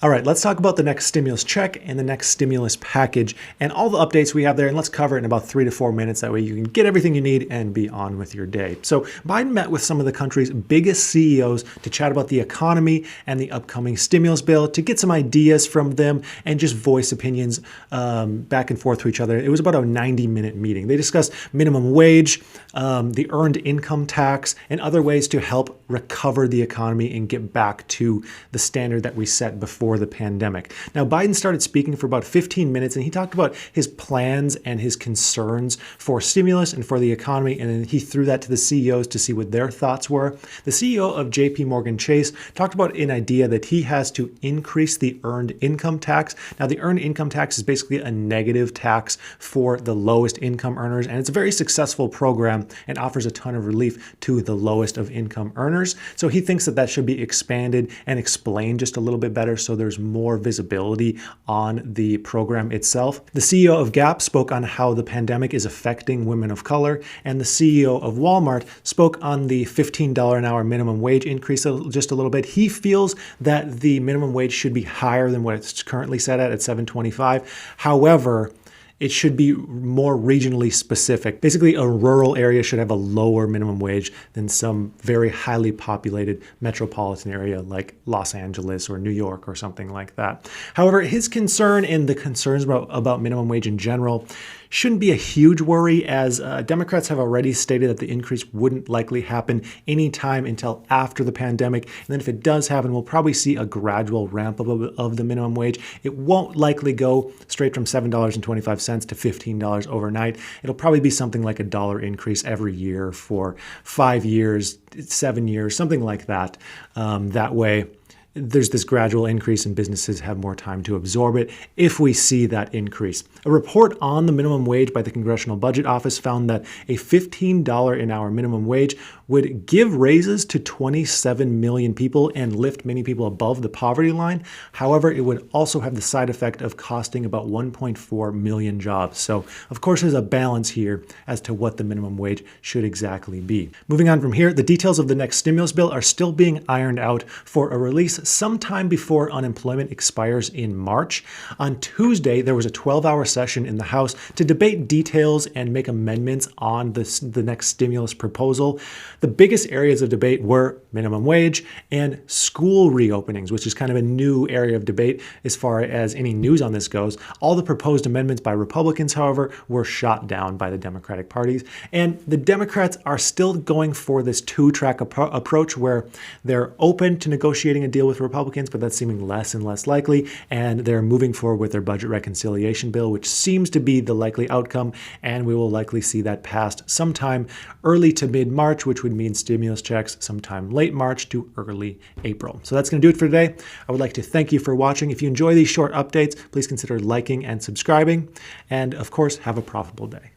All right, let's talk about the next stimulus check and the next stimulus package and all the updates we have there. And let's cover it in about 3 to 4 minutes. That way you can get everything you need and be on with your day. So Biden met with some of the country's biggest CEOs to chat about the economy and the upcoming stimulus bill, to get some ideas from them and just voice opinions back and forth to each other. It was about a 90-minute meeting. They discussed minimum wage, the earned income tax, and other ways to help recover the economy and get back to the standard that we set before the pandemic. Now, Biden started speaking for about 15 minutes, and he talked about his plans and his concerns for stimulus and for the economy, and then he threw that to the CEOs to see what their thoughts were. The CEO of JP Morgan Chase talked about an idea that he has to increase the earned income tax. Now, the earned income tax is basically a negative tax for the lowest income earners, and it's a very successful program and offers a ton of relief to the lowest of income earners. So he thinks that that should be expanded and explained just a little bit better so there's more visibility on the program itself. The CEO of Gap spoke on how the pandemic is affecting women of color, and the CEO of Walmart spoke on the $15 an hour minimum wage increase just a little bit. He feels that the minimum wage should be higher than what it's currently set at $7.25. However, it should be more regionally specific. Basically, a rural area should have a lower minimum wage than some very highly populated metropolitan area like Los Angeles or New York or something like that. However, his concern and the concerns about minimum wage in general shouldn't be a huge worry, as Democrats have already stated that the increase wouldn't likely happen anytime until after the pandemic. And then if it does happen, we'll probably see a gradual ramp up of the minimum wage. It won't likely go straight from $7.25 to $15 overnight. It'll probably be something like $1 increase every year for 5 years, 7 years, something like that. That way, there's this gradual increase and businesses have more time to absorb it if we see that increase. A report on the minimum wage by the Congressional Budget Office found that a $15 an hour minimum wage would give raises to 27 million people and lift many people above the poverty line. However, it would also have the side effect of costing about 1.4 million jobs. So, of course, there's a balance here as to what the minimum wage should exactly be. Moving on from here, the details of the next stimulus bill are still being ironed out for a release sometime before unemployment expires in March. On Tuesday, there was a 12-hour session in the House to debate details and make amendments on the next stimulus proposal. The biggest areas of debate were minimum wage and school reopenings, which is kind of a new area of debate as far as any news on this goes. All the proposed amendments by Republicans, however, were shot down by the Democratic parties. And the Democrats are still going for this two-track approach where they're open to negotiating a deal with Republicans, but that's seeming less and less likely, and they're moving forward with their budget reconciliation bill, which seems to be the likely outcome, and we will likely see that passed sometime early to mid-March, which would mean stimulus checks sometime late March to early April. So that's going to do it for today. I would like to thank you for watching. If you enjoy these short updates, please consider liking and subscribing, and of course, have a profitable day.